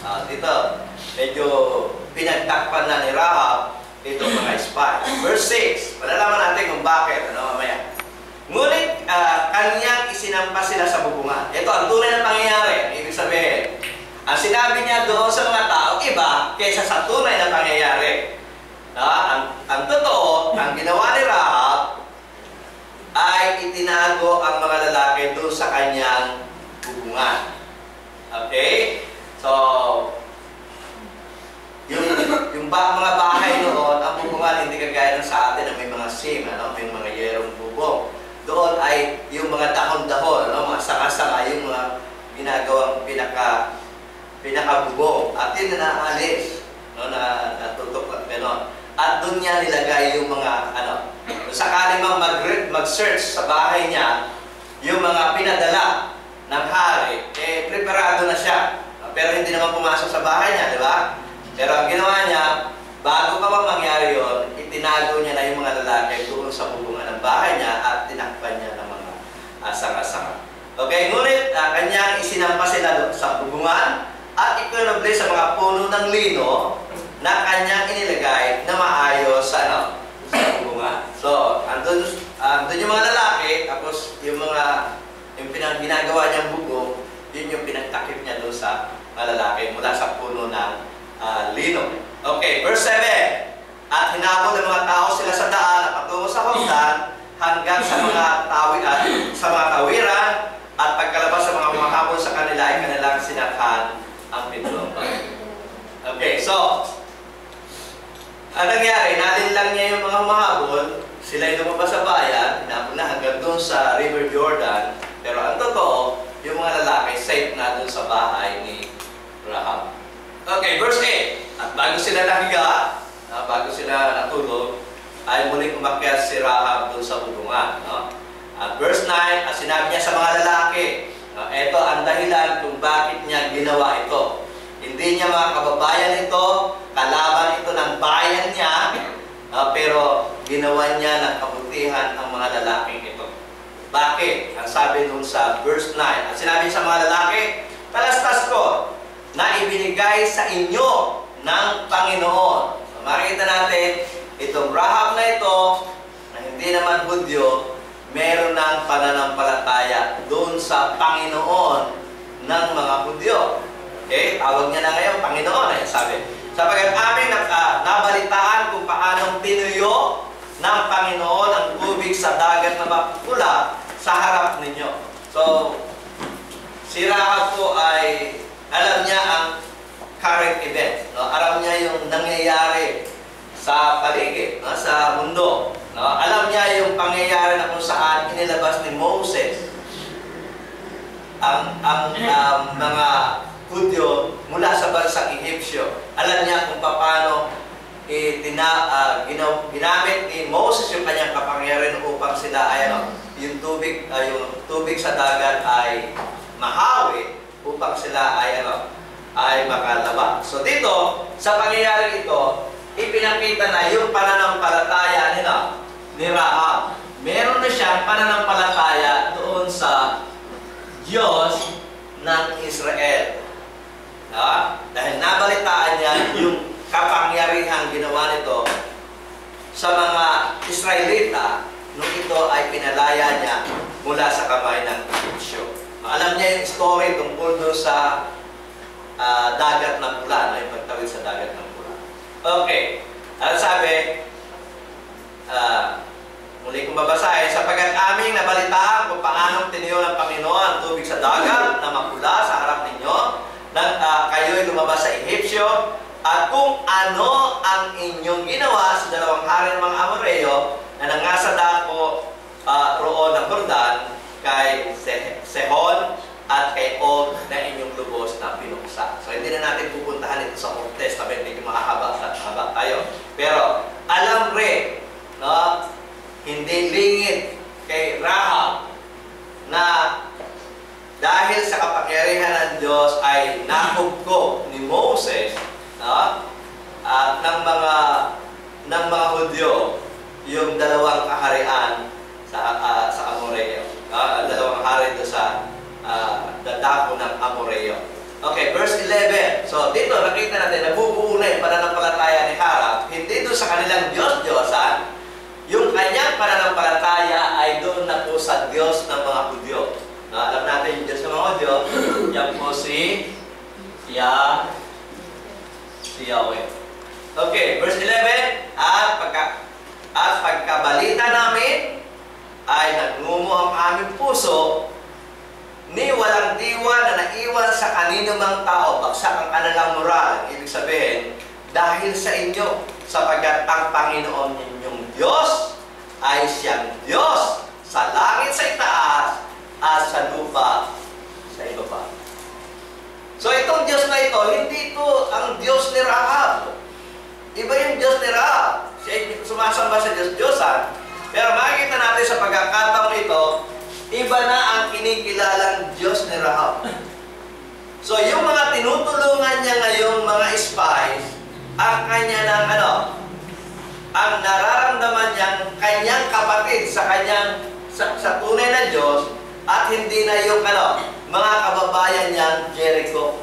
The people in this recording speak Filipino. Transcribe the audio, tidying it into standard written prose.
Dito, medyo pinagtakpan na ni Rahab itong mga spy. Verse 6, malalaman natin kung bakit, mamaya. Ngunit kanyang isinampas sila sa bubungan. Ito, ang tunay na pangyayari. Ibig sabihin, ang sinabi niya doon sa mga tao, iba kaysa sa tunay na pangyayari. Ang totoo, ang ginawa ni Rahab ay itinago ang mga lalaki doon sa kanyang bubungan. Okay? So, yung mga bahay noon, ang bubungan hindi kagaya ng sa atin na may mga sim, may mga yerong bubong. Doon ay yung mga dahon-dahon, mga sanga-sanga, yung mga ginagawang pinakabubong. At yun na naalis, na natutok at gano'n. At doon niya nilagay yung mga, sakali mang mag-search sa bahay niya, yung mga pinadala ng hari, preparado na siya. Pero hindi naman pumasok sa bahay niya, di ba? Pero ang ginawa niya, bago pa mangyari yun, itinago niya na yung mga lalaki doon sa bubungan ng bahay niya at tinakpan niya ng mga sanga-sanga. Okay, ngunit kanyang isinampas sila sa bubungan at ikinubli sa mga puno ng lino na kanyang inilagay na maayos sa bubungan. So, andun yung mga lalaki, tapos yung ginagawa niyang bubong, yun yung pinagtakip niya doon sa mga lalaki mula sa puno ng lino. Okay, verse 7. At hinabol ng mga tao sila sa daan at patungo sa Jordan hanggang sa mga tawiran at pagkalabas sa mga humahabol sa kanila ay kanilang sinakhan ang pintuan. Okay, so ang nangyari, nalinlang niya yung mga humahabol, sila ay lumabas sa bayan, hinabol na hanggang doon sa River Jordan, pero ang totoo, yung mga lalaki safe na doon sa bahay ni Rahab. Okay, verse 8. At bago sila nahiga, bago sila natulog, ay muling umakyat si Rahab doon sa bubungan. At verse 9, at sinabi niya sa mga lalaki, ito ang dahilan kung bakit niya ginawa ito. Hindi niya mga kababayan ito, kalaban ito ng bayan niya, pero ginawa niya ng kabutihan ang mga lalaking ito. Bakit? Ang sabi nung sa verse 9, at sinabi sa mga lalaki, talastas ko na ibinigay sa inyo ng Panginoon. So, makikita natin, itong Rahab na ito, na hindi naman Hudyo, meron ng pananampalataya doon sa Panginoon ng mga Hudyo. Okay? Tawag niya na ngayon, Panginoon. Sabi, sapagkat aming nabalitaan kung paanong tinuyo ng Panginoon ang tubig sa dagat na mapula sa harap ninyo. So, si Rahab po ay alam niya ang current event. Alam niya yung nangyayari sa paligid, sa mundo. Alam niya yung pangyayari na kung saan inilabas ni Moses ang mga Hudyo mula sa bansang Egyptio. Alam niya kung paano ginamit ni Moses yung kanyang kapangyarihan upang sila ay yung tubig sa dagat ay mahawi upang sila ay makalaba. So dito, sa pangyayari ito, ipinakita na yung pananampalataya ni Rahab. Meron na siyang pananampalataya doon sa Diyos ng Israel. Dahil nabalitaan niya yung kapangyarihang ginawa nito sa mga Israelita nung ito ay pinalaya niya mula sa kamay ng Egyptio. Alam niya yung story tungkol doon sa dagat ng pula, yung pagtawid sa dagat ng pula. Okay. At sabi, muli kong babasahin, sapagkat aming nabalitaan kung paanong tiniyo ng Panginoon ang tubig sa dagat na mapula sa harap ninyo, nang kayo'y lumabas sa Egyptio, at kung ano ang inyong ginawa sa dalawang hari ng mga Amoreo na nangasa dako roon ng Jordan kay Sehon at kay Og na inyong lubos na pinuksa. So hindi na natin pupuntahan ito sa Old Testament, hindi mahaba tayo. Pero alam rin, hindi lingid kay Rahab na dahil sa kapangyarihan ng Diyos ay nakugko ni Moses at ng mga Hudyo yung dalawang kaharian sa Amoreo. Dalawang hari doon sa dadako ng Amoreo. Okay, verse 11. So, dito nakita natin, nabubuo na yung pananampalataya ni Harap. Hindi doon sa kanilang Diyos-Diyosan. Yung kanyang pananampalataya ay doon na po sa Diyos ng mga Hudyo. Alam natin yung Diyos ng mga Hudyo. Yan po si Yahweh. Okay, verse 11. At pagkabalita namin ay nagngumo ang aming puso ni walang diwa na naiwan sa kanino mang tao, bagsak ang kanilang moral. Ibig sabihin, dahil sa inyo, sapagkat ang Panginoon ninyong Diyos ay siyang Diyos sa langit sa itaas at sa lupa sa ibaba. So itong Diyos na ito, hindi ito ang Diyos ni Rahab. Iba yung Diyos ni Rahab. Siya ay sumasamba sa Diyos-Diyosan. Pero makikita natin sa pagkakataong ito, iba na ang kinikilalang Diyos ni Rahab. So, yung mga tinutulungan niya ngayong mga spies, ang kanya ng ang nararamdaman niyang kanyang kapatid sa kanyang sa tunay na Diyos at hindi na yung mga kababayan niyang Jericho.